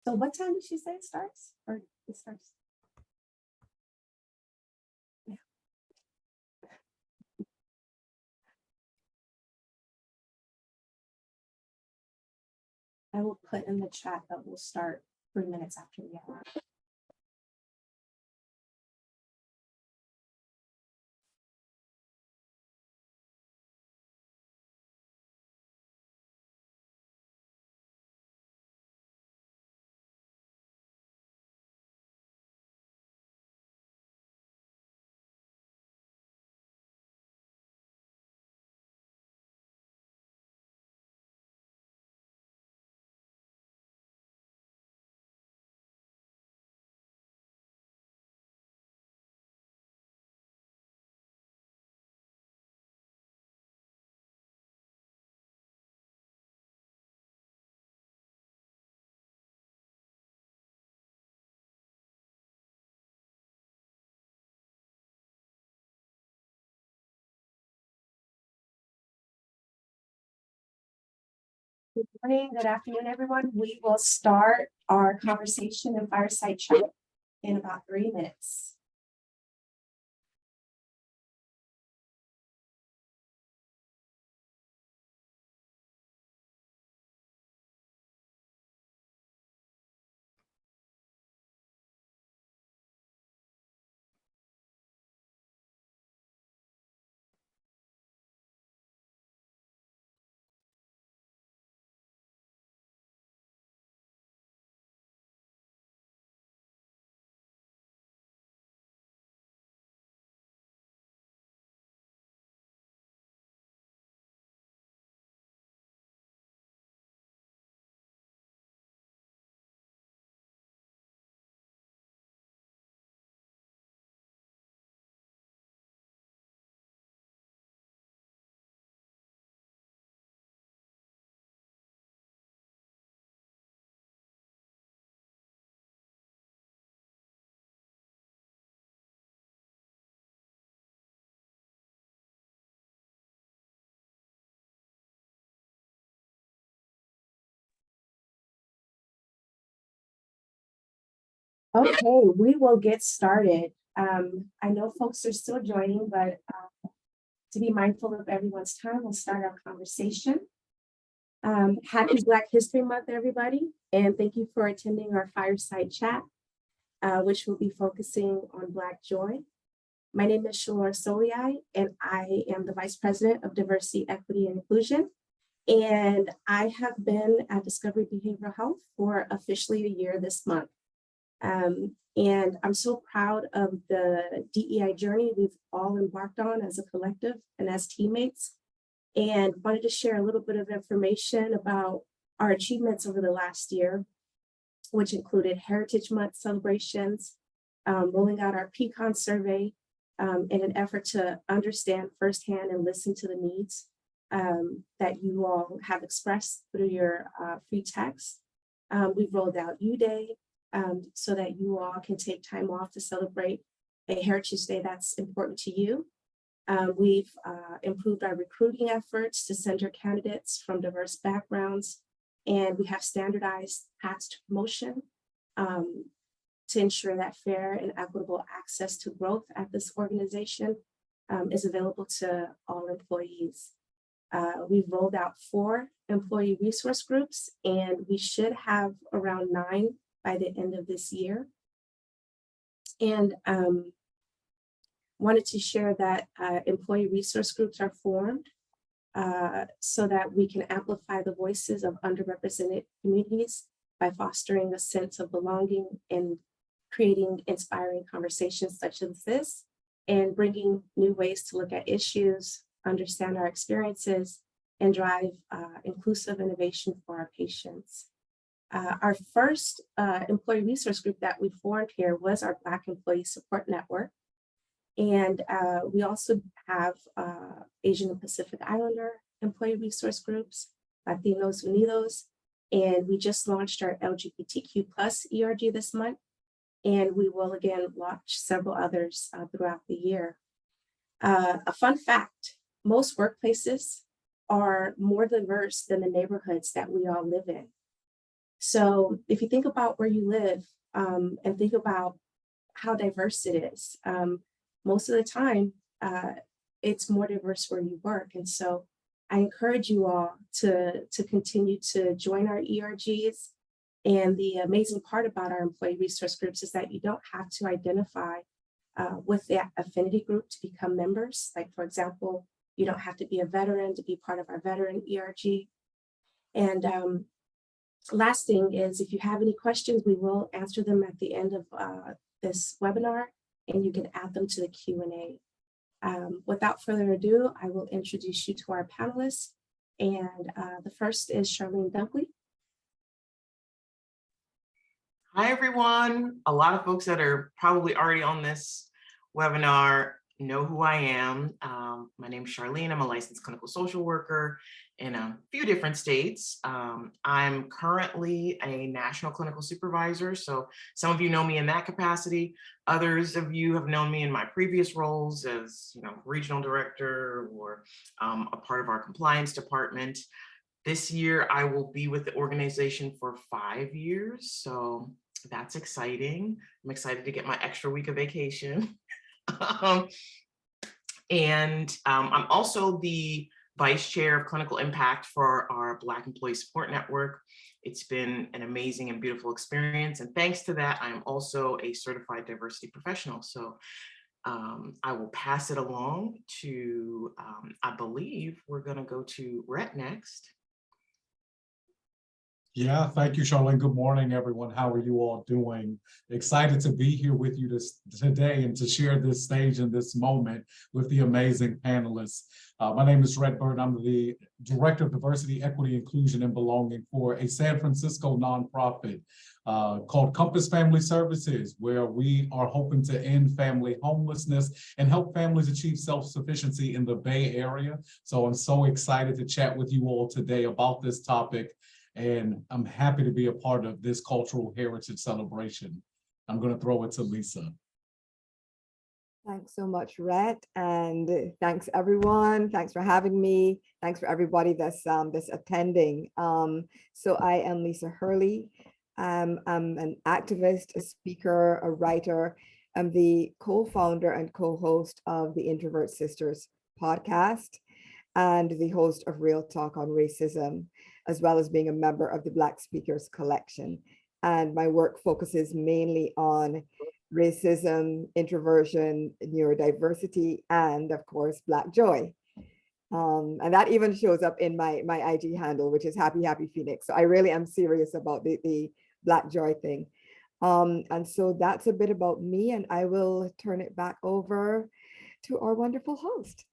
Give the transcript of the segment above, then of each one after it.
So what time did she say it starts? Or it starts? Yeah. I will put in the chat that we'll start 3 minutes after the hour. Good morning, good afternoon, everyone. We will start our conversation and fireside chat in about 3 minutes. Okay, we will get started. I know folks are still joining, but to be mindful of everyone's time, we'll start our conversation. Happy Black History Month, everybody, and thank you for attending our fireside chat, which will be focusing on Black joy. My name is Shalaura Soliai, and I am the Vice President of Diversity, Equity, and Inclusion. And I have been at Discovery Behavioral Health for officially a year this month. And I'm so proud of the DEI journey we've all embarked on as a collective and as teammates, and wanted to share a little bit of information about our achievements over the last year, which included Heritage Month celebrations, rolling out our Pecan survey in an effort to understand firsthand and listen to the needs that you all have expressed through your free text. We've rolled out U-Day, so that you all can take time off to celebrate a Heritage Day that's important to you. We've improved our recruiting efforts to center candidates from diverse backgrounds, and we have standardized paths to promotion to ensure that fair and equitable access to growth at this organization is available to all employees. We've rolled out 4 employee resource groups, and we should have around 9 by the end of this year. And wanted to share that employee resource groups are formed so that we can amplify the voices of underrepresented communities by fostering a sense of belonging and creating inspiring conversations such as this, and bringing new ways to look at issues, understand our experiences, and drive inclusive innovation for our patients. Our first employee resource group that we formed here was our Black Employee Support Network. And we also have Asian and Pacific Islander employee resource groups, Latinos Unidos, and we just launched our LGBTQ+ ERG this month, and we will again launch several others throughout the year. A fun fact, most workplaces are more diverse than the neighborhoods that we all live in. So if you think about where you live and think about how diverse it is, most of the time it's more diverse where you work. And so I encourage you all to continue to join our ERGs. And the amazing part about our employee resource groups is that you don't have to identify with the affinity group to become members. Like, for example, you don't have to be a veteran to be part of our veteran ERG. And last thing is, if you have any questions, we will answer them at the end of this webinar, and you can add them to the Q&A. Without further ado, I will introduce you to our panelists. And the first is Charlene Dunkley. Hi, everyone. A lot of folks that are probably already on this webinar know who I am. My name is Charlene. I'm a licensed clinical social worker in a few different states. I'm currently a national clinical supervisor, so some of you know me in that capacity. Others of you have known me in my previous roles as, regional director or a part of our compliance department. This year, I will be with the organization for 5 years, so that's exciting. I'm excited to get my extra week of vacation. I'm also the vice chair of clinical impact for our Black Employee Support Network. It's been an amazing and beautiful experience. And thanks to that, I'm also a certified diversity professional. So I will pass it along to, I believe we're gonna go to Rhett next. Yeah, thank you, Charlene. Good morning, everyone. How are you all doing? Excited to be here with you today and to share this stage and this moment with the amazing panelists. My name is Rhett. I'm the Director of Diversity, Equity, Inclusion, and Belonging for a San Francisco nonprofit called Compass Family Services, where we are hoping to end family homelessness and help families achieve self-sufficiency in the Bay Area. So I'm so excited to chat with you all today about this topic. And I'm happy to be a part of this cultural heritage celebration. I'm going to throw it to Lisa. Thanks so much, Rhett, and thanks everyone. Thanks for having me. Thanks for everybody that's attending. So I am Lisa Hurley. I'm an activist, a speaker, a writer. I'm the co-founder and co-host of the Introvert Sisters podcast and the host of Real Talk on Racism, as well as being a member of the Black Speakers Collection. And my work focuses mainly on racism, introversion, neurodiversity, and of course, Black joy. And that even shows up in my IG handle, which is Happy Phoenix. So I really am serious about the Black joy thing. And so that's a bit about me, and I will turn it back over to our wonderful host.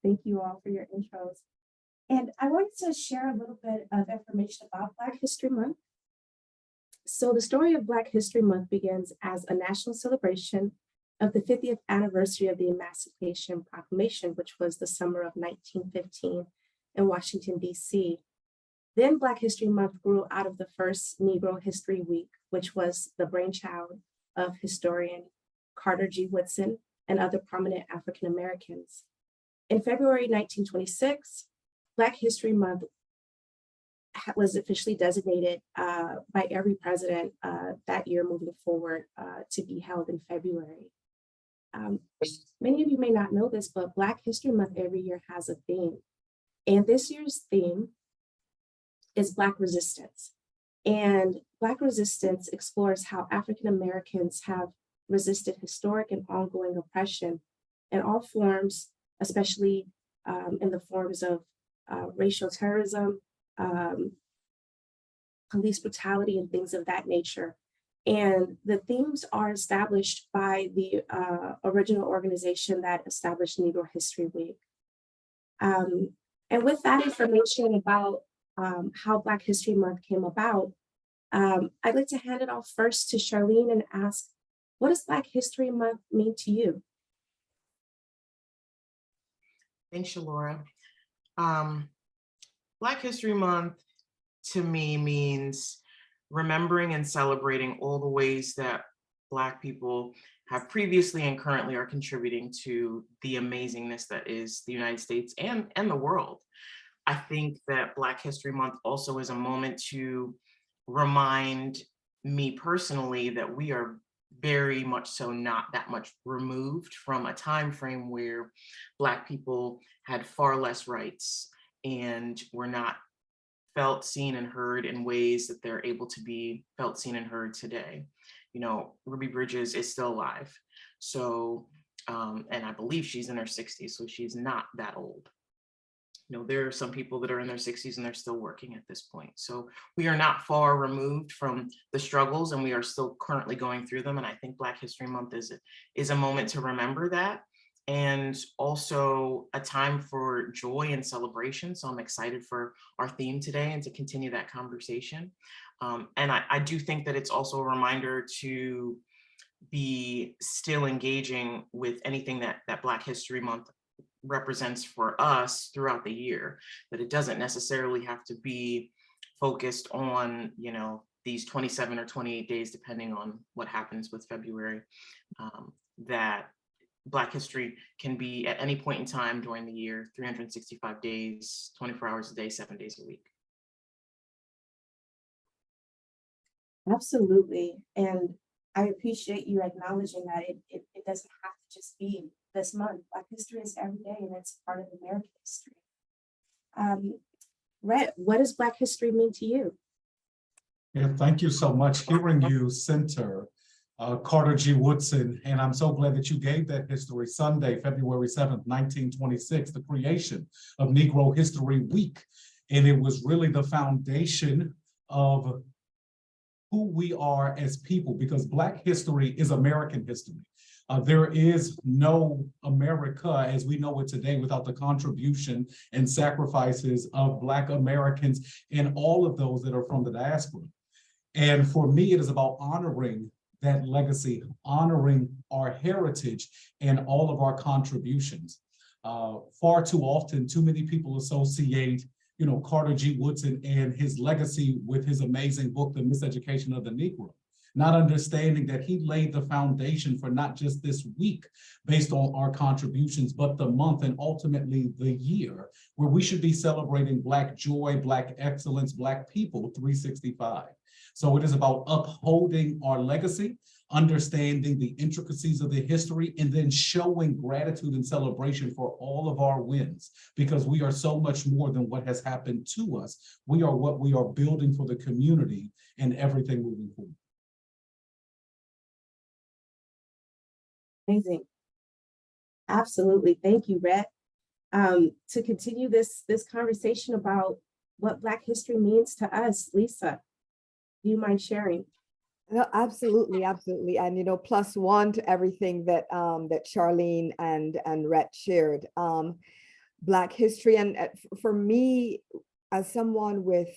Thank you all for your intros. And I wanted to share a little bit of information about Black History Month. So the story of Black History Month begins as a national celebration of the 50th anniversary of the Emancipation Proclamation, which was the summer of 1915 in Washington, D.C. Then Black History Month grew out of the first Negro History Week, which was the brainchild of historian Carter G. Woodson and other prominent African Americans. In February 1926, Black History Month was officially designated by every president that year moving forward to be held in February. Many of you may not know this, but Black History Month every year has a theme. And this year's theme is Black resistance. And Black resistance explores how African Americans have resisted historic and ongoing oppression in all forms, especially in the forms of racial terrorism, police brutality, and things of that nature. And the themes are established by the original organization that established Negro History Week. And with that information about how Black History Month came about, I'd like to hand it off first to Charlene and ask, what does Black History Month mean to you? Thanks, Shalaura. Black History Month to me means remembering and celebrating all the ways that Black people have previously and currently are contributing to the amazingness that is the United States and the world. I think that Black History Month also is a moment to remind me personally that we are very much so not that much removed from a time frame where Black people had far less rights and were not felt, seen, and heard in ways that they're able to be felt, seen, and heard today. You know, Ruby Bridges is still alive. So, and I believe she's in her 60s, so she's not that old. You know, there are some people that are in their 60s and they're still working at this point. So we are not far removed from the struggles, and we are still currently going through them. And I think Black History Month is a moment to remember that, and also a time for joy and celebration. So I'm excited for our theme today and to continue that conversation. And I do think that it's also a reminder to be still engaging with anything that Black History Month represents for us throughout the year, that it doesn't necessarily have to be focused on, you know, these 27 or 28 days, depending on what happens with February, that Black history can be at any point in time during the year, 365 days, 24 hours a day, 7 days a week. Absolutely. And I appreciate you acknowledging that it doesn't have to just be this month. Black history is every day, and it's part of American history. Rhett, what does Black history mean to you? Yeah, thank you so much. Hearing you center Carter G. Woodson, and I'm so glad that you gave that history. Sunday, February 7th, 1926, the creation of Negro History Week. And it was really the foundation of who we are as people, because Black history is American history. There is no America as we know it today without the contribution and sacrifices of Black Americans and all of those that are from the diaspora. And for me, it is about honoring that legacy, honoring our heritage and all of our contributions. Far too often, too many people associate, you know, Carter G. Woodson and his legacy with his amazing book, The Miseducation of the Negro, not understanding that he laid the foundation for not just this week based on our contributions, but the month and ultimately the year, where we should be celebrating Black joy, Black excellence, Black people 365. So it is about upholding our legacy, understanding the intricacies of the history, and then showing gratitude and celebration for all of our wins, because we are so much more than what has happened to us. We are what we are building for the community and everything moving forward. Amazing. Absolutely. Thank you, Rhett. To continue this conversation about what Black history means to us, Lisa, do you mind sharing? No, absolutely, absolutely. And, you know, plus one to everything that that Charlene and Rhett shared. Black history, and for me, as someone with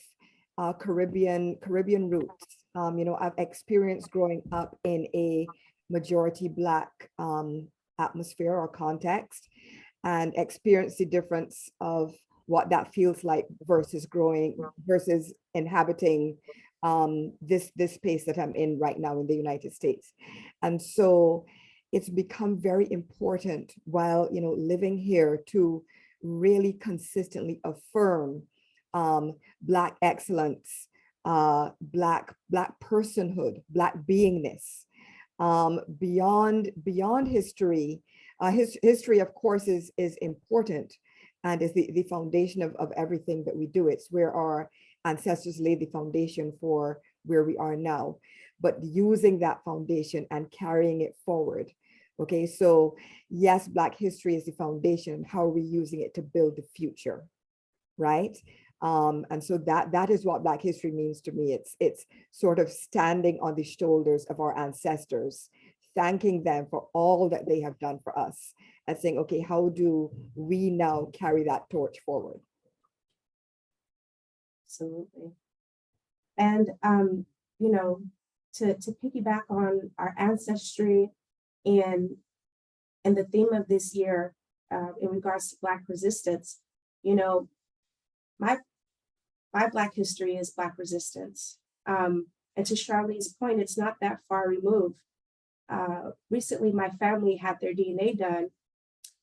Caribbean roots, you know, I've experienced growing up in a majority Black atmosphere or context, and experienced the difference of what that feels like versus inhabiting this space that I'm in right now in the United States. And so it's become very important while, you know, living here to really consistently affirm Black excellence, Black personhood, Black beingness. Beyond history, history of course is important and is the foundation of everything that we do. It's where our ancestors laid the foundation for where we are now, but using that foundation and carrying it forward. Okay, so yes, Black history is the foundation. How are we using it to build the future, right? And so that is what Black history means to me. It's sort of standing on the shoulders of our ancestors, thanking them for all that they have done for us, and saying, okay, how do we now carry that torch forward? Absolutely. And, you know, to piggyback on our ancestry and the theme of this year in regards to Black resistance, you know, my Black history is Black resistance. And to Charlene's point, it's not that far removed. Recently, my family had their DNA done,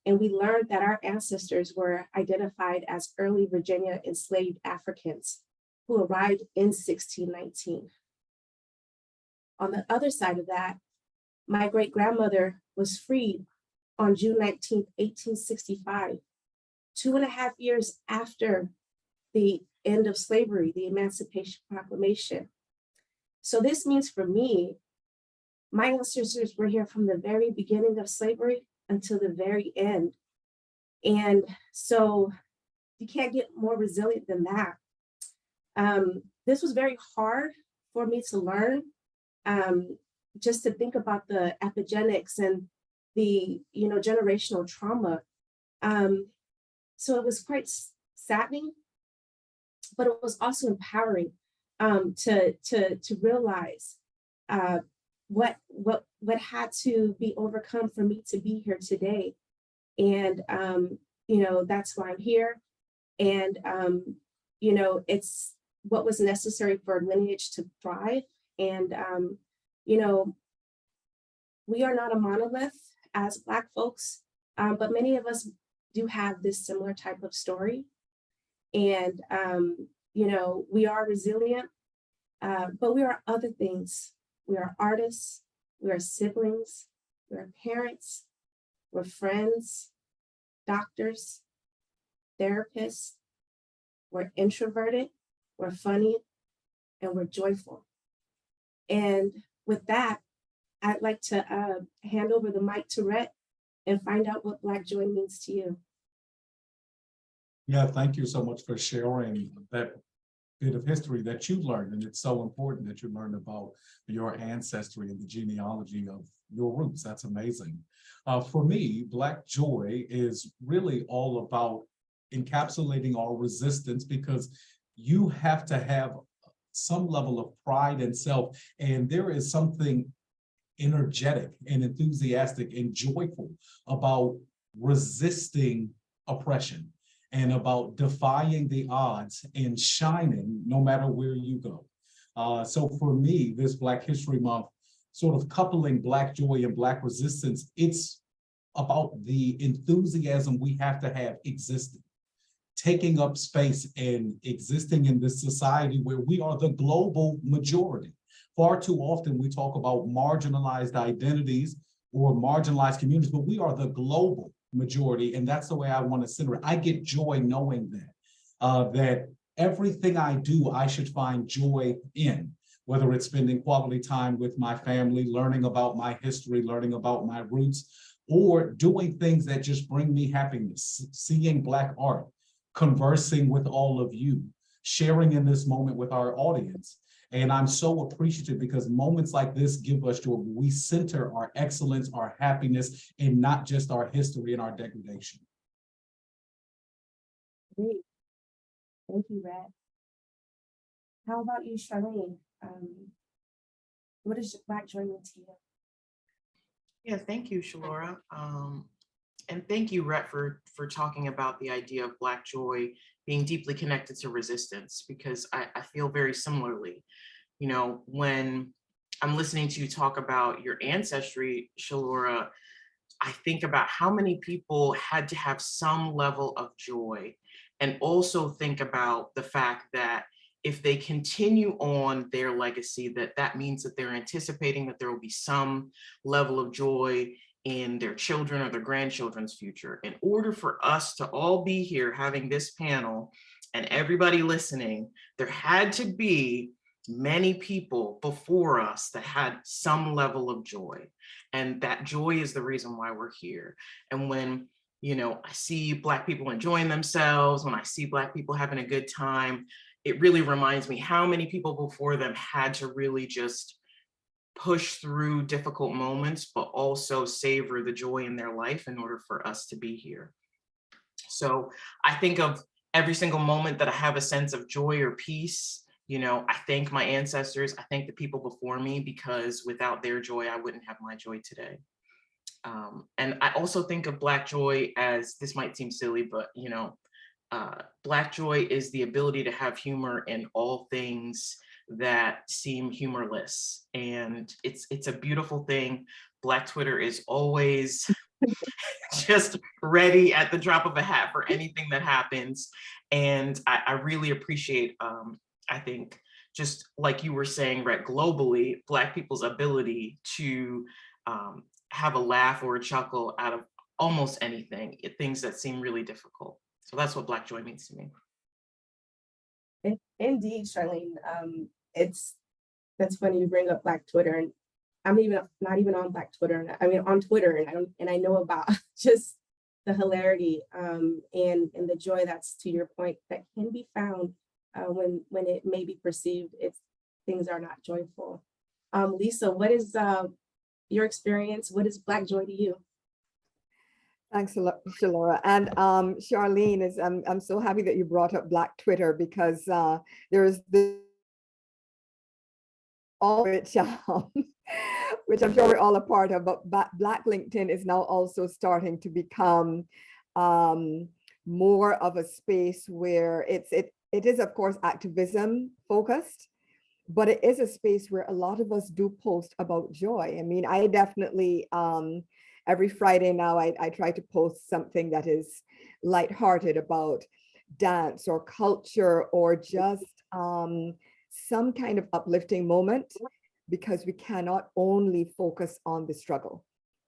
and we learned that our ancestors were identified as early Virginia enslaved Africans. who arrived in 1619. On the other side of that, my great-grandmother was freed on June 19th, 1865, 2.5 years after the end of slavery, the Emancipation Proclamation. So this means for me, my ancestors were here from the very beginning of slavery until the very end. And so you can't get more resilient than that. This was very hard for me to learn, just to think about the epigenetics and the generational trauma. So it was quite saddening, but it was also empowering to realize what had to be overcome for me to be here today. And that's why I'm here. And it's what was necessary for lineage to thrive. And we are not a monolith as Black folks, but many of us do have this similar type of story. And we are resilient, but we are other things. We are artists, we are siblings, we are parents, we're friends, doctors, therapists, we're introverted, we're funny, and we're joyful. And with that, I'd like to hand over the mic to Rhett and find out what Black joy means to you. Yeah, thank you so much for sharing that bit of history that you learned. And it's so important that you learned about your ancestry and the genealogy of your roots. That's amazing. For me, Black joy is really all about encapsulating our resistance, because you have to have some level of pride in self. And there is something energetic and enthusiastic and joyful about resisting oppression and about defying the odds and shining no matter where you go. So for me, this Black History Month, sort of coupling Black joy and Black resistance, it's about the enthusiasm we have to have existing, taking up space and existing in this society where we are the global majority. Far too often we talk about marginalized identities or marginalized communities, but we are the global majority, and that's the way I want to center it. I get joy knowing that, that everything I do, I should find joy in, whether it's spending quality time with my family, learning about my history, learning about my roots, or doing things that just bring me happiness, seeing Black art, conversing with all of you, sharing in this moment with our audience. And I'm so appreciative because moments like this give us joy. We center our excellence, our happiness, and not just our history and our degradation. Great. Thank you, Rhett. How about you, Charlene? What does Black joy mean to you? Yeah, thank you, Shalaura. And thank you, Rhett, for talking about the idea of Black joy being deeply connected to resistance, because I feel very similarly. When I'm listening to you talk about your ancestry, Shalaura, I think about how many people had to have some level of joy, and also think about the fact that if they continue on their legacy, that means that they're anticipating that there will be some level of joy in their children or their grandchildren's future. In order for us to all be here having this panel and everybody listening, there had to be many people before us that had some level of joy. And that joy is the reason why we're here. And when I see Black people enjoying themselves, when I see Black people having a good time, it really reminds me how many people before them had to really just push through difficult moments, but also savor the joy in their life in order for us to be here. So I think of every single moment that I have a sense of joy or peace. I thank my ancestors, I thank the people before me, because without their joy, I wouldn't have my joy today. And I also think of Black joy as, this might seem silly, but Black joy is the ability to have humor in all things that seem humorless. And it's a beautiful thing. Black Twitter is always just ready at the drop of a hat for anything that happens. And I really appreciate I think just like you were saying, Rhett, globally, Black people's ability to have a laugh or a chuckle out of almost anything, things that seem really difficult. So that's what Black joy means to me. Indeed, Charlene. That's funny you bring up Black Twitter, and I'm not even on Black Twitter. And I mean on Twitter, and I know about just the hilarity and the joy that's, to your point, that can be found when it may be perceived if things are not joyful. Lisa, what is your experience? What is Black joy to you? Thanks, Shalaura. And Charlene, I'm so happy that you brought up Black Twitter, because there's this which I'm sure we're all a part of, but Black LinkedIn is now also starting to become more of a space where it is, of course, activism focused, but it is a space where a lot of us do post about joy. I mean, I definitely, every Friday now, I try to post something that is lighthearted about dance or culture or just some kind of uplifting moment, because we cannot only focus on the struggle,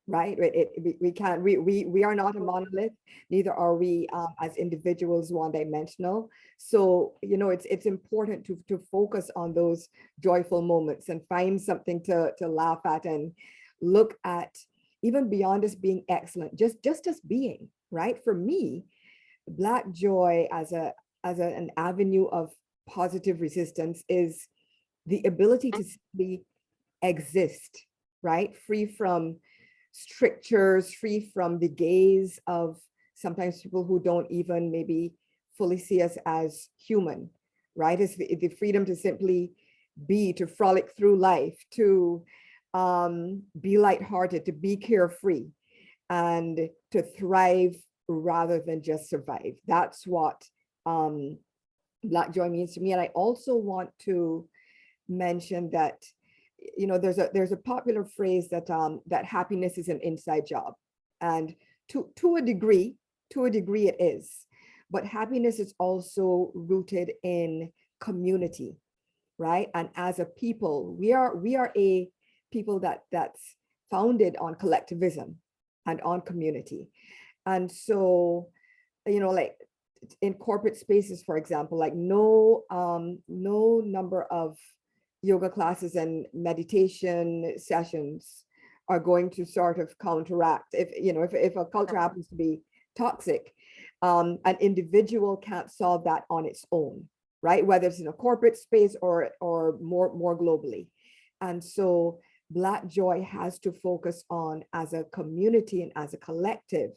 right? We are not a monolith, neither are we as individuals one-dimensional. So, it's important to focus on those joyful moments and find something to laugh at and look at, even beyond us being excellent, just us being, right? For me, Black joy as an avenue of positive resistance is the ability to simply exist, right? Free from strictures, free from the gaze of sometimes people who don't even maybe fully see us as human, right? It's the freedom to simply be, to frolic through life, to be lighthearted, to be carefree, and to thrive rather than just survive. That's what Black joy means to me. And I also want to mention that, there's a popular phrase that that happiness is an inside job, and to a degree it is, but happiness is also rooted in community, right? And as a people, we are a people that's founded on collectivism and on community. And so, like in corporate spaces, for example, like no number of yoga classes and meditation sessions are going to sort of counteract if a culture happens to be toxic. An individual can't solve that on its own, right? Whether it's in a corporate space or more globally. And so Black joy has to focus on, as a community and as a collective,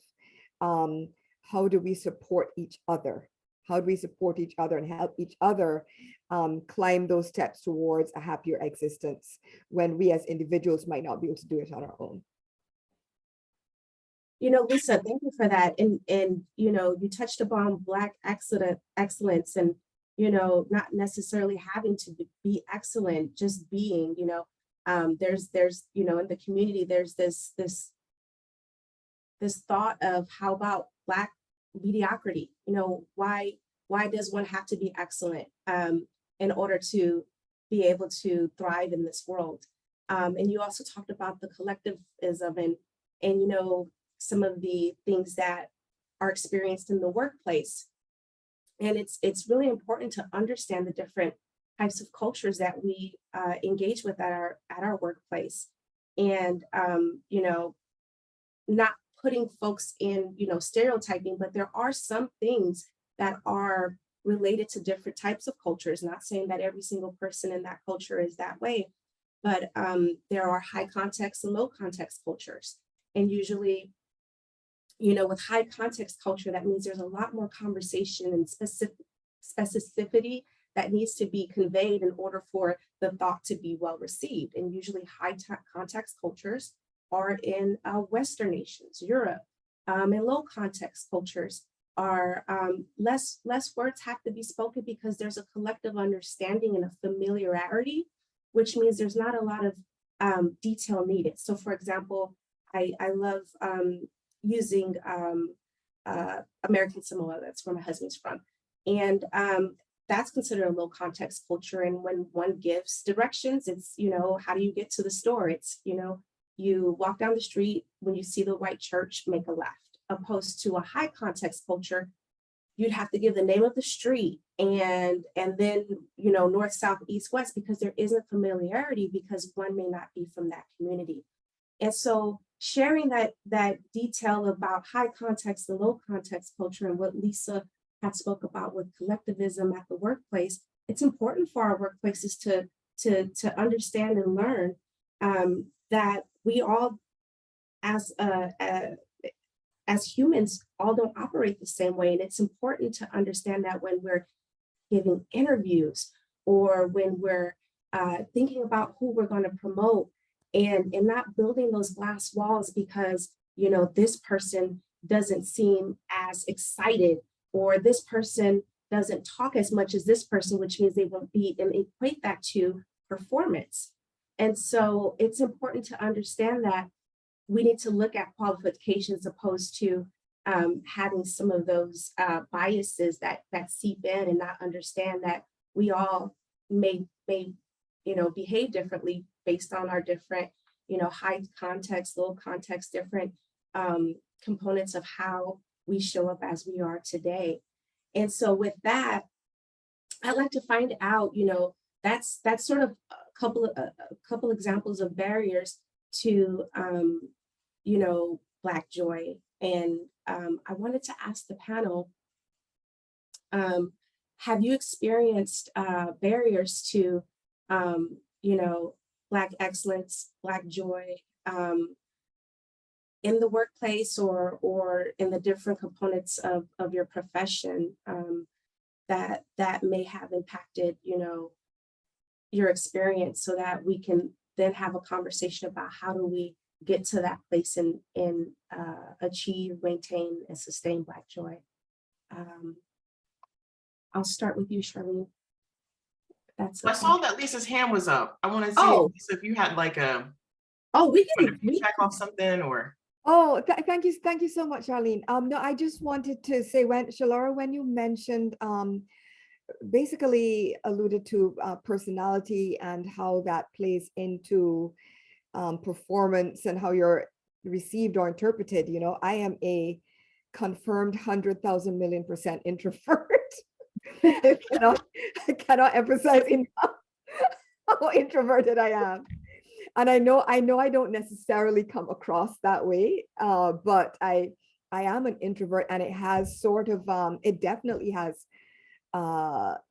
how do we support each other? How do we support each other and help each other climb those steps towards a happier existence when we as individuals might not be able to do it on our own? Lisa, thank you for that. And you touched upon Black excellence and, not necessarily having to be excellent, just being, there's in the community, there's this thought of, how about Black mediocrity? Why does one have to be excellent in order to be able to thrive in this world? And you also talked about the collectivism and some of the things that are experienced in the workplace. And it's really important to understand the different types of cultures that we engage with at our workplace, and not putting folks in stereotyping, but there are some things that are related to different types of cultures. Not saying that every single person in that culture is that way, but there are high context and low context cultures. And usually, with high context culture, that means there's a lot more conversation and specificity that needs to be conveyed in order for the thought to be well received. And usually high context cultures are in Western nations, Europe, and low context cultures are less words have to be spoken, because there's a collective understanding and a familiarity, which means there's not a lot of detail needed. So for example, I love using American Samoa, that's where my husband's from. And that's considered a low context culture. And when one gives directions, it's, how do you get to the store? It's, you walk down the street, when you see the white church, make a left. Opposed to a high context culture, you'd have to give the name of the street and then, north, south, east, west, because there isn't familiarity because one may not be from that community. And so sharing that detail about high context and low context culture and what Lisa had spoke about with collectivism at the workplace, it's important for our workplaces to understand and learn that we all, as humans, all don't operate the same way. And it's important to understand that when we're giving interviews or when we're thinking about who we're going to promote, and not building those glass walls because, this person doesn't seem as excited, or this person doesn't talk as much as this person, which means they won't be, and equate that to performance. And so it's important to understand that we need to look at qualifications opposed to having some of those biases that seep in and not understand that we all may behave differently based on our different, high context, low context, different components of how we show up as we are today. And so with that, I'd like to find out, that's sort of a couple examples of barriers to, Black joy. And I wanted to ask the panel, have you experienced barriers to, Black excellence, Black joy in the workplace or in the different components of your profession that may have impacted, your experience, so that we can then have a conversation about how do we get to that place and achieve, maintain, and sustain Black joy. I'll start with you, Charlene. I saw that Lisa's hand was up. I want to see, Lisa, if you had like we can check off something or. Oh, thank you so much, Charlene. No, I just wanted to say, Shalaura, when you mentioned, basically alluded to personality and how that plays into performance and how you're received or interpreted. I am a confirmed 100,000 million% introvert. I cannot emphasize enough how introverted I am. And I know I don't necessarily come across that way, but I am an introvert, and it has sort of, it definitely has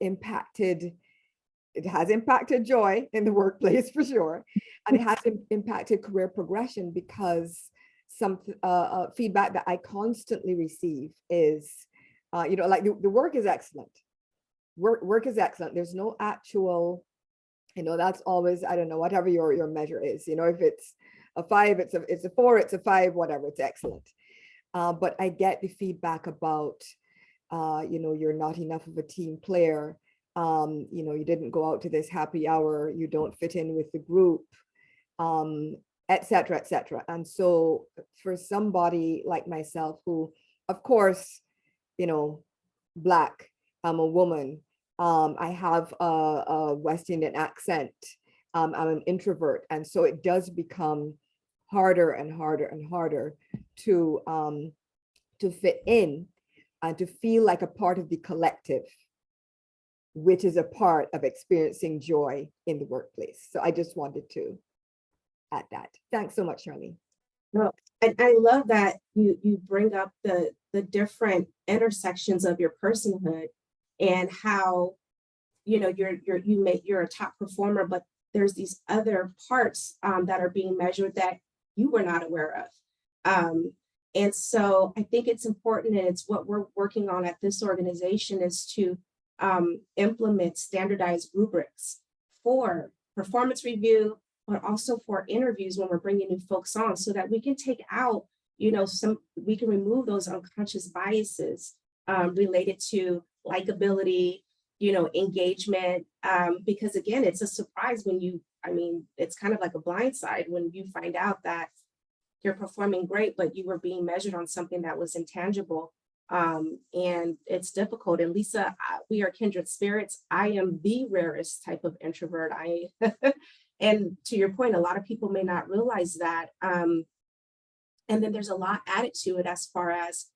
impacted joy in the workplace for sure. And it has impacted career progression, because some feedback that I constantly receive is, like the work is excellent. Work is excellent. There's no actual, that's always, I don't know, whatever your measure is, if it's a 5, it's a 4, it's a 5, whatever, it's excellent. But I get the feedback about, you're not enough of a team player. You didn't go out to this happy hour, you don't fit in with the group, et cetera, et cetera. And so for somebody like myself, who, of course, Black, I'm a woman, I have a West Indian accent, I'm an introvert. And so it does become harder and harder and harder to fit in and to feel like a part of the collective, which is a part of experiencing joy in the workplace. So I just wanted to add that. Thanks so much, Charlene. No, and I love that you bring up the different intersections of your personhood and how, you're a top performer, but there's these other parts that are being measured that you were not aware of. And so I think it's important, and it's what we're working on at this organization, is to implement standardized rubrics for performance review, but also for interviews when we're bringing new folks on, so that we can take out, we can remove those unconscious biases related to likability, engagement, because again, it's a surprise when it's kind of like a blindside when you find out that you're performing great, but you were being measured on something that was intangible. And it's difficult. And Lisa, we are kindred spirits. I am the rarest type of introvert. And to your point, a lot of people may not realize that. And then there's a lot added to it as far as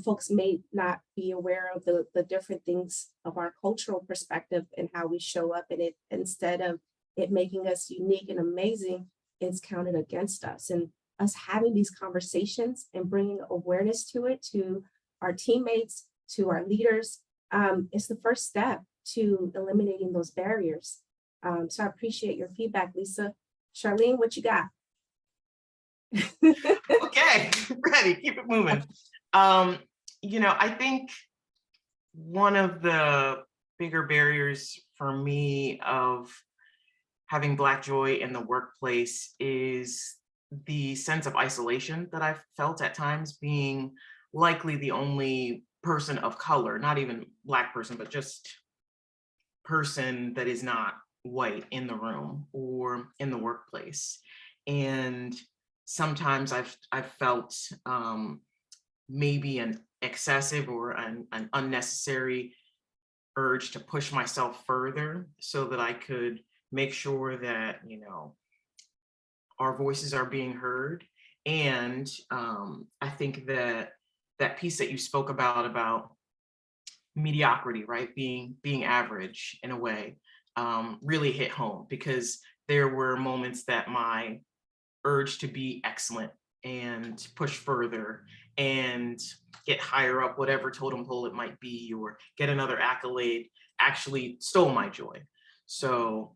folks may not be aware of the different things of our cultural perspective and how we show up in it. Instead of it making us unique and amazing, it's counted against us. And us having these conversations and bringing awareness to it, to our teammates, to our leaders, is the first step to eliminating those barriers. So I appreciate your feedback, Lisa. Charlene, what you got? Okay, ready, keep it moving. I think one of the bigger barriers for me of having Black joy in the workplace is the sense of isolation that I've felt at times, being likely the only person of color, not even Black person, but just person that is not white in the room or in the workplace. And sometimes I've felt maybe an excessive or an unnecessary urge to push myself further so that I could make sure that, our voices are being heard. And I think that piece that you spoke about mediocrity, right? Being average in a way, really hit home, because there were moments that my urge to be excellent and push further and get higher up, whatever totem pole it might be, or get another accolade, actually stole my joy. So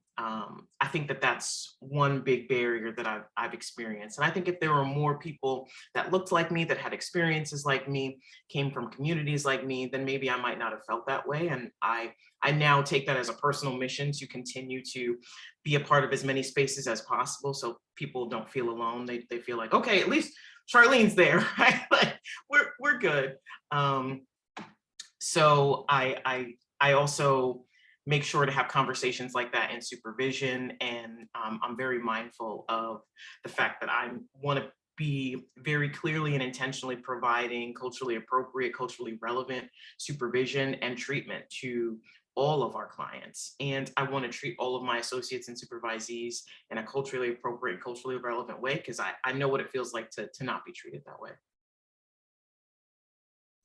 I think that that's one big barrier that I've experienced. And I think if there were more people that looked like me, that had experiences like me, came from communities like me, then maybe I might not have felt that way. And I now take that as a personal mission to continue to be a part of as many spaces as possible, so people don't feel alone. They feel like, okay, at least Charlene's there, right? Like we're good. So I also make sure to have conversations like that in supervision. And I'm very mindful of the fact that I want to be very clearly and intentionally providing culturally appropriate, culturally relevant supervision and treatment to all of our clients. And I want to treat all of my associates and supervisees in a culturally appropriate, culturally relevant way, because I know what it feels like to not be treated that way.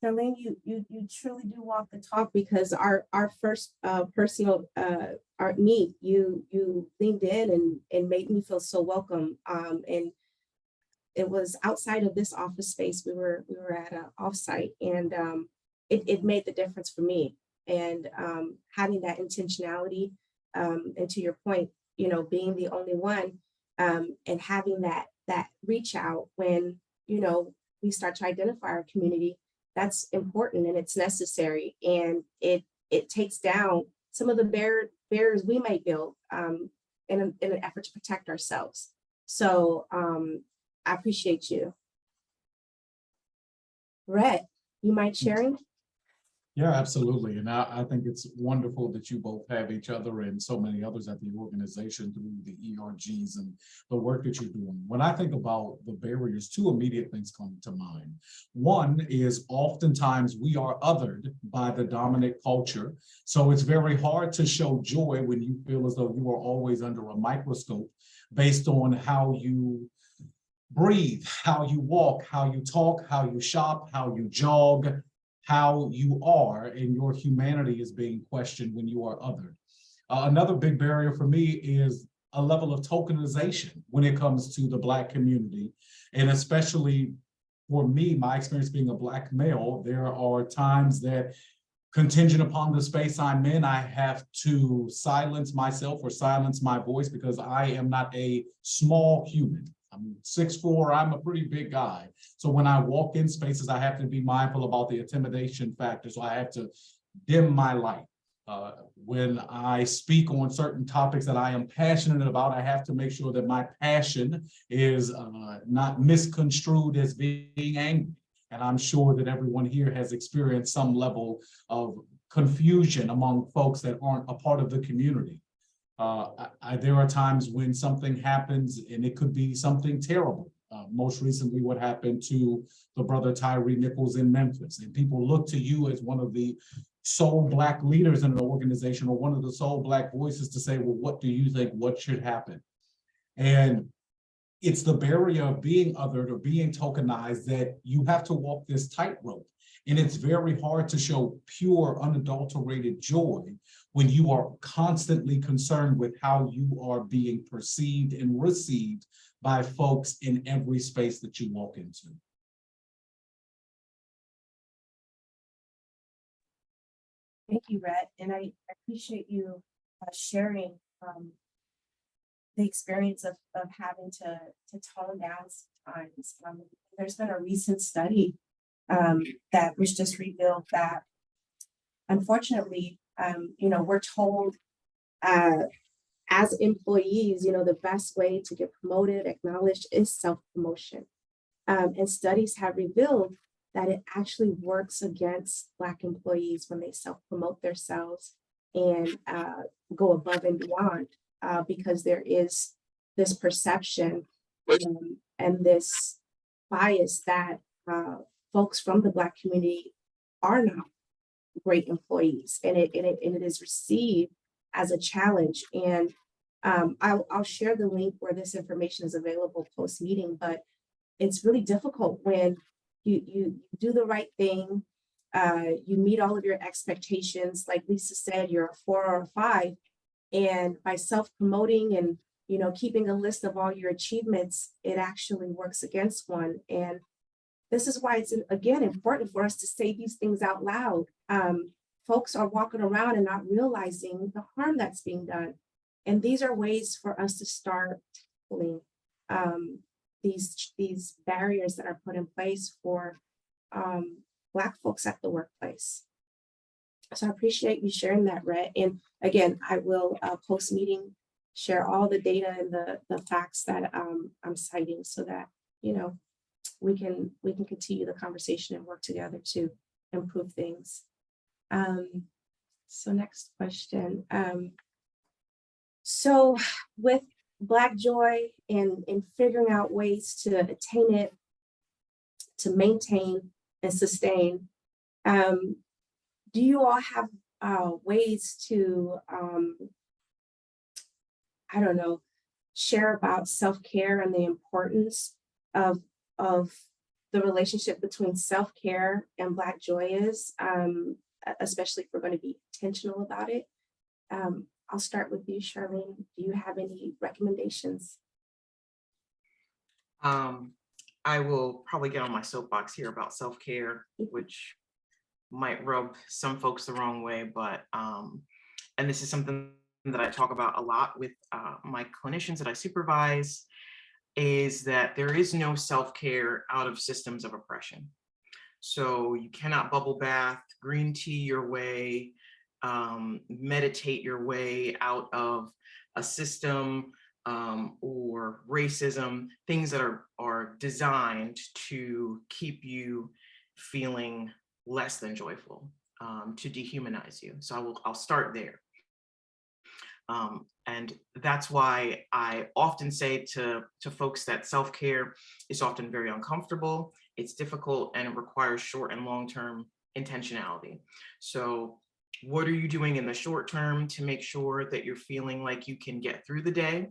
Charlene, you truly do walk the talk, because our first personal art meet, you leaned in and made me feel so welcome. And it was outside of this office space. We were at an offsite, and it made the difference for me. And having that intentionality, and to your point, being the only one, and having that reach out when we start to identify our community. That's important and it's necessary, and it takes down some of the barriers we might build in an effort to protect ourselves. So I appreciate you. Rhett, you mind sharing? Yeah, absolutely. And I think it's wonderful that you both have each other and so many others at the organization through the ERGs and the work that you're doing. When I think about the barriers, two immediate things come to mind. One is oftentimes we are othered by the dominant culture. So it's very hard to show joy when you feel as though you are always under a microscope based on how you breathe, how you walk, how you talk, how you shop, how you jog, how you are, and your humanity is being questioned when you are othered. Another big barrier for me is a level of tokenization when it comes to the Black community. And especially for me, my experience being a Black male, there are times that, contingent upon the space I'm in, I have to silence myself or silence my voice, because I am not a small human. I'm 6'4", I'm a pretty big guy. So when I walk in spaces, I have to be mindful about the intimidation factor. So I have to dim my light. When I speak on certain topics that I am passionate about, I have to make sure that my passion is not misconstrued as being angry. And I'm sure that everyone here has experienced some level of confusion among folks that aren't a part of the community. There are times when something happens and it could be something terrible. Most recently, what happened to the brother Tyree Nichols in Memphis. And people look to you as one of the sole Black leaders in an organization or one of the sole Black voices to say, well, what do you think? What should happen? And it's the barrier of being othered or being tokenized that you have to walk this tightrope. And it's very hard to show pure, unadulterated joy when you are constantly concerned with how you are being perceived and received by folks in every space that you walk into. Thank you, Rhett, and I appreciate you sharing the experience of having to tone down sometimes. There's been a recent study that was just revealed that, unfortunately, we're told as employees, the best way to get promoted, acknowledged is self-promotion. And studies have revealed that it actually works against Black employees when they self-promote themselves and go above and beyond, because there is this perception and this bias that folks from the Black community are not great employees, and it is received as a challenge. And I'll share the link where this information is available post meeting, but it's really difficult when you do the right thing, you meet all of your expectations. Like Lisa said, you're a 4 or a 5, and by self-promoting and keeping a list of all your achievements, it actually works against one. And this is why it's, again, important for us to say these things out loud. Folks are walking around and not realizing the harm that's being done. And these are ways for us to start tackling these barriers that are put in place for Black folks at the workplace. So I appreciate you sharing that, Rhett. And again, I will post meeting share all the data and the facts that I'm citing, so that we can continue the conversation and work together to improve things. So next question. So with Black joy and figuring out ways to attain it, to maintain and sustain, do you all have ways to share about self-care and the importance of the relationship between self-care and Black joy is, especially if we're going to be intentional about it? I'll start with you, Charlene. Do you have any recommendations? I will probably get on my soapbox here about self-care, which might rub some folks the wrong way, but and this is something that I talk about a lot with my clinicians that I supervise, is that there is no self-care out of systems of oppression. So you cannot bubble bath, green tea your way, meditate your way out of a system or racism, things that are designed to keep you feeling less than joyful, to dehumanize you. So I'll start there. And that's why I often say to folks that self-care is often very uncomfortable, it's difficult, and it requires short and long-term intentionality. So what are you doing in the short term to make sure that you're feeling like you can get through the day,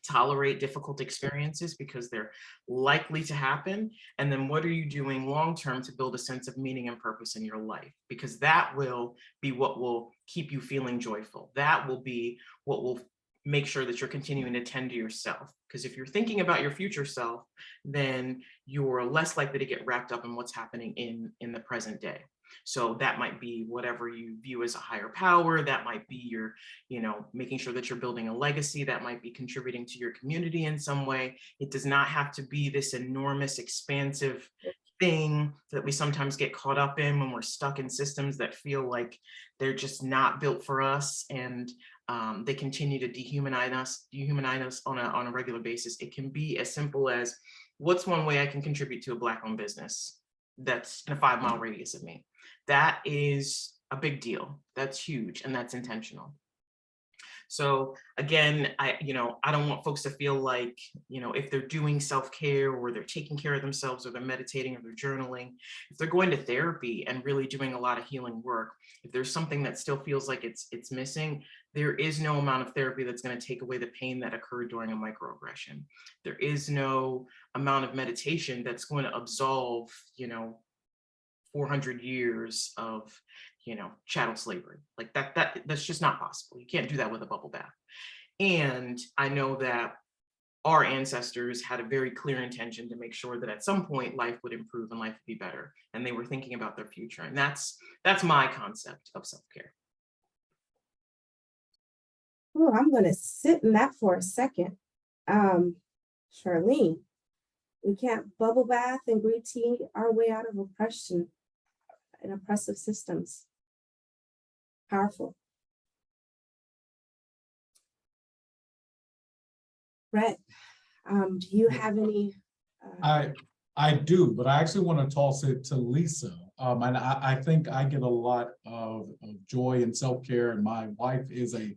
tolerate difficult experiences because they're likely to happen? And then what are you doing long-term to build a sense of meaning and purpose in your life? Because that will be what will keep you feeling joyful. That will be what will make sure that you're continuing to tend to yourself. Because if you're thinking about your future self, then you're less likely to get wrapped up in what's happening in the present day. So that might be whatever you view as a higher power. That might be your, making sure that you're building a legacy. That might be contributing to your community in some way. It does not have to be this enormous, expansive thing that we sometimes get caught up in when we're stuck in systems that feel like they're just not built for us, and they continue to dehumanize us on a regular basis. It can be as simple as, what's one way I can contribute to a Black-owned business that's in a 5-mile radius of me? That is a big deal. That's huge, and that's intentional. So again, I don't want folks to feel like, if they're doing self-care or they're taking care of themselves or they're meditating or they're journaling, if they're going to therapy and really doing a lot of healing work, if there's something that still feels like it's missing, there is no amount of therapy that's going to take away the pain that occurred during a microaggression. There is no amount of meditation that's going to absolve, 400 years of, chattel slavery. Like that's just not possible. You can't do that with a bubble bath. And I know that our ancestors had a very clear intention to make sure that at some point life would improve and life would be better. And they were thinking about their future. And that's my concept of self-care. Oh, I'm gonna sit in that for a second. Charlene, we can't bubble bath and green tea our way out of oppression and oppressive systems. Powerful. Rhett, do you have any? I do, but I actually want to toss it to Lisa. And I think I get a lot of joy and self-care, and my wife is a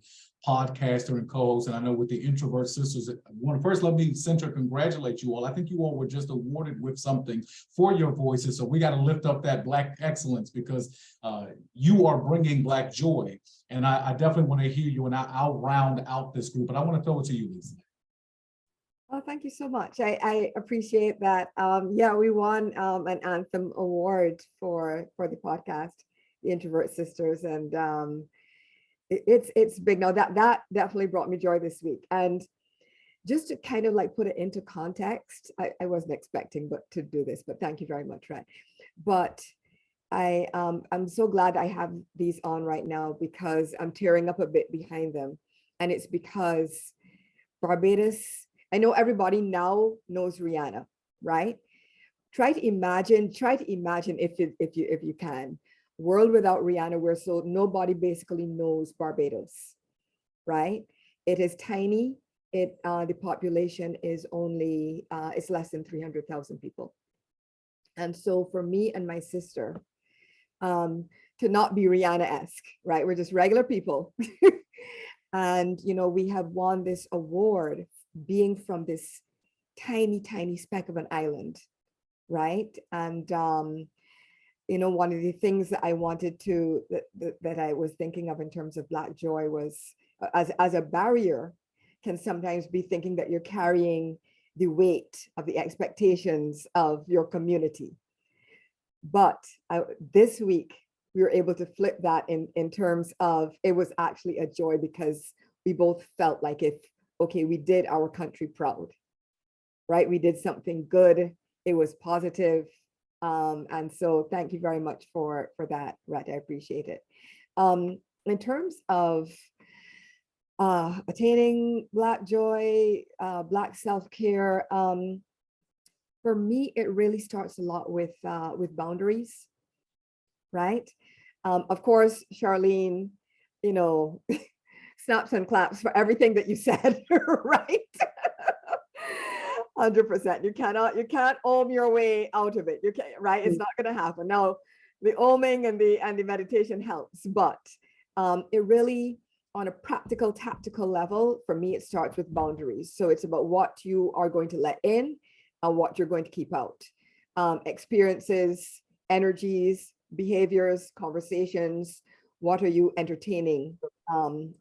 podcaster and co-host, and I know with the Introvert Sisters, first let me congratulate you all. I think you all were just awarded with something for your voices, so we got to lift up that Black excellence, because you are bringing Black joy, and I definitely want to hear you, and I'll round out this group, but I want to throw it to you, Lisa. Oh, thank you so much. I appreciate that. Yeah, we won an Anthem Award for the podcast, the Introvert Sisters, and it's big. Now that definitely brought me joy this week. And just to kind of like put it into context, I wasn't expecting to do this, but thank you very much, Rhett. But I'm so glad I have these on right now, because I'm tearing up a bit behind them, and it's because Barbados. I know everybody now knows Rihanna, right? Try to imagine if you can, world without Rihanna, where so nobody basically knows Barbados, right? It is tiny. The population is only it's less than 300,000 people. And so for me and my sister, to not be Rihanna-esque, right? We're just regular people. And we have won this award being from this tiny speck of an island, right? And one of the things that I wanted to that I was thinking of in terms of Black joy was as a barrier can sometimes be thinking that you're carrying the weight of the expectations of your community. But this week we were able to flip that in terms of it was actually a joy, because we both felt like okay, we did our country proud, right? We did something good. It was positive. And so thank you very much for that, Rhett. I appreciate it. In terms of attaining Black joy, Black self-care, for me, it really starts a lot with boundaries, right? Of course, Charlene, snaps and claps for everything that you said, right? 100%. You can't ohm your way out of it. You can't, right? It's not going to happen. Now, the oming and the meditation helps, but it really, on a practical, tactical level, for me, it starts with boundaries. So it's about what you are going to let in and what you're going to keep out. Experiences, energies, behaviors, conversations. What are you entertaining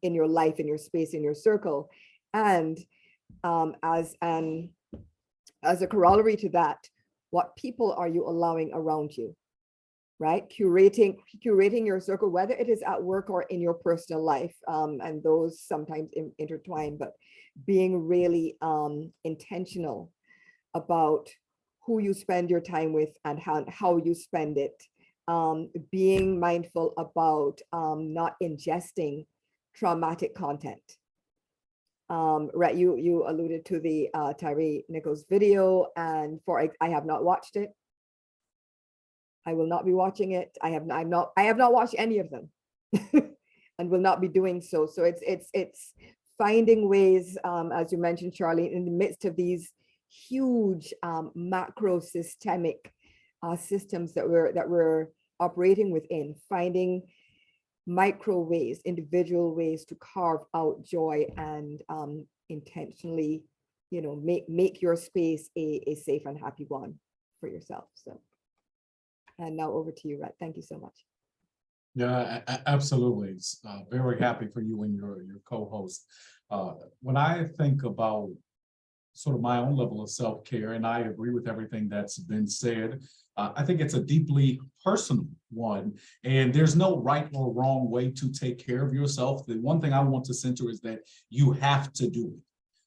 in your life, in your space, in your circle? And as a corollary to that, what people are you allowing around you, right? Curating your circle, whether it is at work or in your personal life, and those sometimes intertwine, but being really intentional about who you spend your time with and how you spend it. Being mindful about not ingesting traumatic content. Rhett, you alluded to the Tyree Nichols video, and I have not watched it. I will not be watching it. I have not watched any of them, and will not be doing so. So it's finding ways, as you mentioned, Charlene, in the midst of these huge macro systemic systems that we're operating within, finding micro ways, individual ways to carve out joy and intentionally, make your space a safe and happy one for yourself. So, and now over to you, Rhett. Thank you so much. Yeah, absolutely. Very happy for you and your co-host. When I think about sort of my own level of self-care, and I agree with everything that's been said, I think it's a deeply personal one, and there's no right or wrong way to take care of yourself. The one thing I want to center is that you have to do it.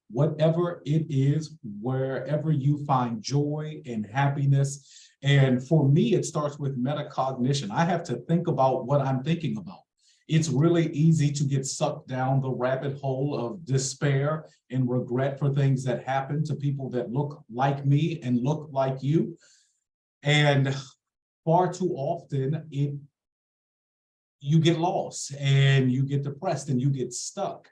Whatever it is, wherever you find joy and happiness. And for me, it starts with metacognition. I have to think about what I'm thinking about. It's really easy to get sucked down the rabbit hole of despair and regret for things that happen to people that look like me and look like you. And far too often, you get lost and you get depressed and you get stuck.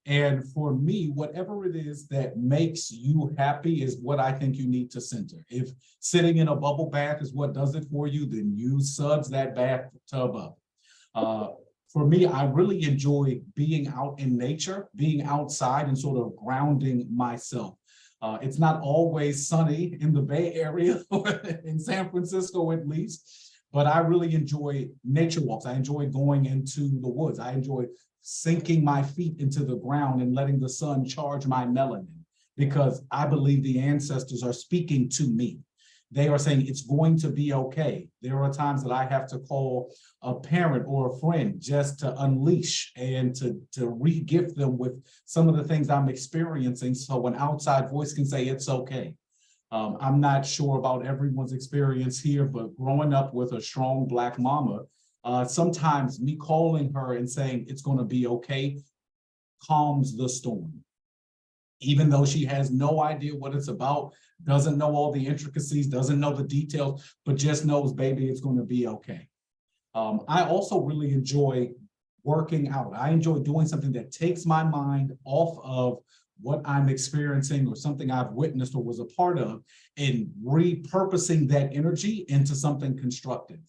And for me, whatever it is that makes you happy is what I think you need to center. If sitting in a bubble bath is what does it for you, then use suds that bathtub up. For me, I really enjoy being out in nature, being outside and sort of grounding myself. It's not always sunny in the Bay Area or in San Francisco at least, but I really enjoy nature walks. I enjoy going into the woods. I enjoy sinking my feet into the ground and letting the sun charge my melanin, because I believe the ancestors are speaking to me. They are saying it's going to be okay. There are times that I have to call a parent or a friend just to unleash and to re-gift them with some of the things I'm experiencing, so an outside voice can say it's okay. I'm not sure about everyone's experience here, but growing up with a strong Black mama, sometimes me calling her and saying it's going to be okay calms the storm. Even though she has no idea what it's about, doesn't know all the intricacies, doesn't know the details, but just knows, baby, it's going to be okay. I also really enjoy working out. I enjoy doing something that takes my mind off of what I'm experiencing or something I've witnessed or was a part of, and repurposing that energy into something constructive.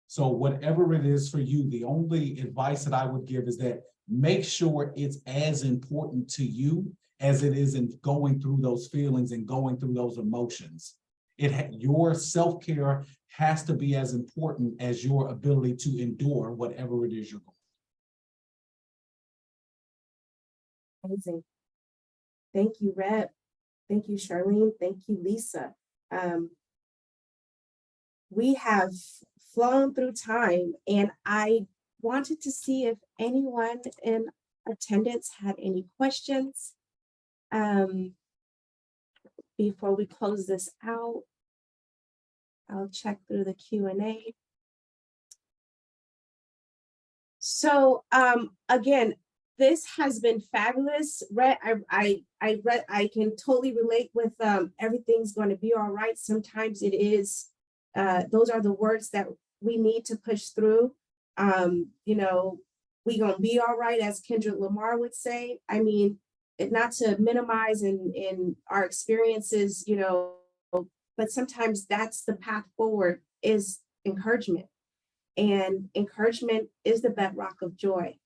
So whatever it is for you, the only advice that I would give is that make sure it's as important to you as it is in going through those feelings and going through those emotions. Your self-care has to be as important as your ability to endure whatever it is you're going through. Amazing. Thank you, Rhett. Thank you, Charlene. Thank you, Lisa. We have flown through time, and I wanted to see if anyone in attendance had any questions before we close this out. I'll check through the Q&A. So again, this has been fabulous. Rhett, I can totally relate with everything's going to be all right. Sometimes it is, those are the words that we need to push through. We gonna be all right, as Kendrick Lamar would say. I mean, not to minimize in our experiences, but sometimes that's the path forward, is encouragement. And encouragement is the bedrock of joy.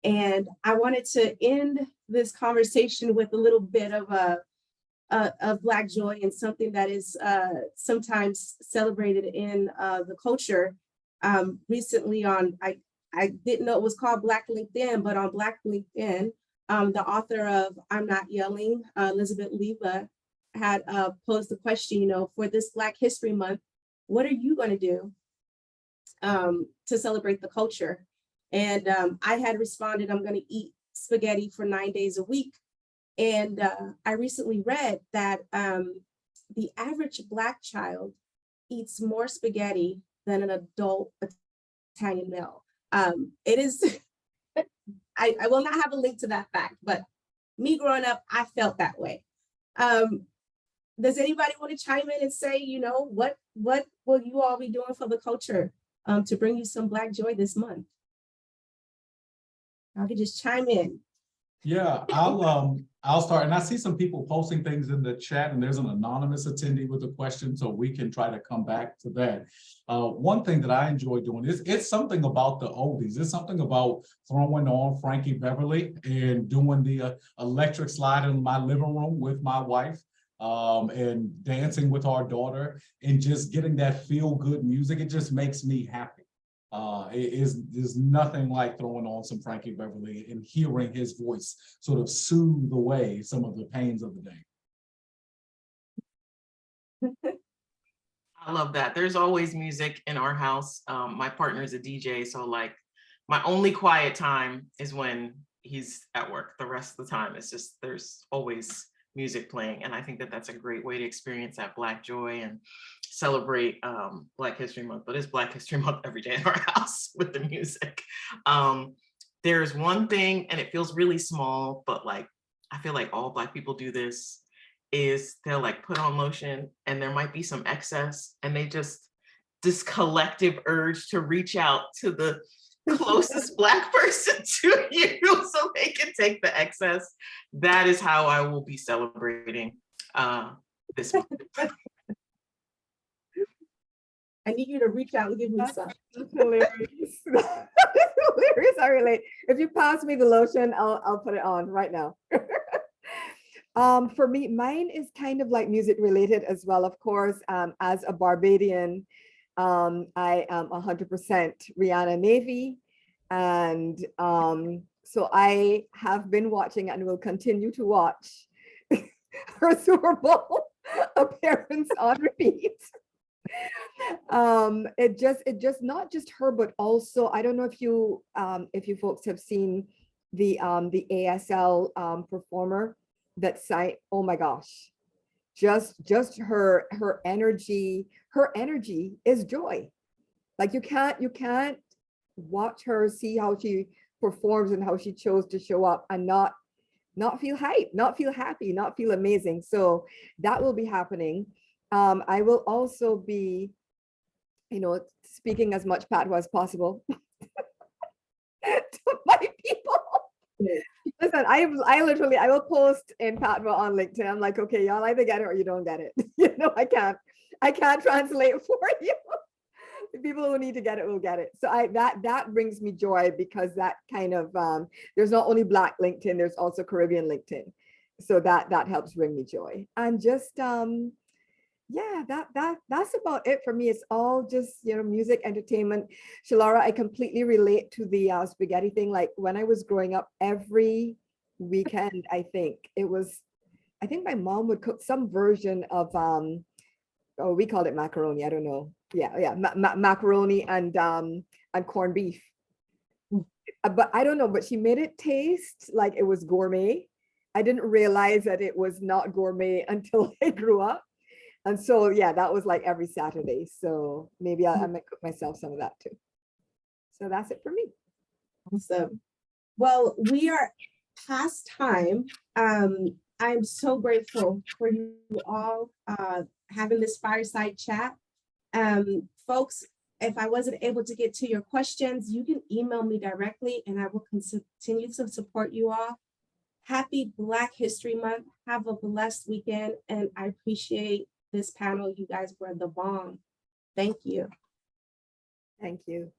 And I wanted to end this conversation with a little bit of Black joy, and something that is sometimes celebrated in the culture. Recently I didn't know it was called Black LinkedIn, but on Black LinkedIn, the author of I'm Not Yelling, Elizabeth Leva, had posed the question, for this Black History Month, what are you going to do to celebrate the culture? And I had responded, I'm going to eat spaghetti for 9 days a week. And I recently read that the average Black child eats more spaghetti than an adult Italian male. It is, I will not have a link to that fact, but me growing up, I felt that way. Does anybody want to chime in and say, what will you all be doing for the culture to bring you some Black joy this month? I could just chime in. Yeah, I'll I'll start, and I see some people posting things in the chat, and there's an anonymous attendee with a question, so we can try to come back to that. One thing that I enjoy doing is it's something about the oldies. It's something about throwing on Frankie Beverly and doing the electric slide in my living room with my wife, and dancing with our daughter, and just getting that feel-good music. It just makes me happy. There's nothing like throwing on some Frankie Beverly and hearing his voice sort of soothe away some of the pains of the day. I love that. There's always music in our house. My partner is a DJ, so like my only quiet time is when he's at work. The rest of the time, it's just there's always music playing, and I think that that's a great way to experience that Black joy and celebrate Black History Month. But it's Black History Month every day in our house with the music. There's one thing, and it feels really small, but like I feel like all Black people do this, is they'll like put on lotion and there might be some excess, and they just this collective urge to reach out to the closest Black person to you so they can take the excess. That is how I will be celebrating this month. I need you to reach out and give me some. That's hilarious. That's hilarious. I relate. If you pass me the lotion, I'll put it on right now. For me, mine is kind of like music related as well. Of course, as a Barbadian, I am 100% Rihanna Navy. And so I have been watching and will continue to watch her Super Bowl appearance on repeat. It just not just her, but also I don't know if you folks have seen the ASL performer that sang. Oh my gosh, just her energy is joy. Like you can't watch her, see how she performs and how she chose to show up and not feel hype, not feel happy, not feel amazing. So that will be happening. I will also be, speaking as much Patois as possible to my people. Listen, I will post in Patois on LinkedIn. I'm like, okay, y'all either get it or you don't get it. I can't translate for you. The people who need to get it will get it. So that brings me joy, because that kind of there's not only Black LinkedIn, there's also Caribbean LinkedIn. So that helps bring me joy. And just yeah, that's about it for me. It's all just music, entertainment. Shalaura, I completely relate to the spaghetti thing. Like when I was growing up, every weekend, I think my mom would cook some version of we called it macaroni. I don't know. Yeah, macaroni and corned beef. But I don't know. But she made it taste like it was gourmet. I didn't realize that it was not gourmet until I grew up. And so, yeah, that was like every Saturday. So maybe I might cook myself some of that too. So that's it for me. Awesome. Well, we are past time. I'm so grateful for you all having this fireside chat. Folks, if I wasn't able to get to your questions, you can email me directly and I will continue to support you all. Happy Black History Month. Have a blessed weekend. And I appreciate this panel. You guys were the bomb. Thank you. Thank you.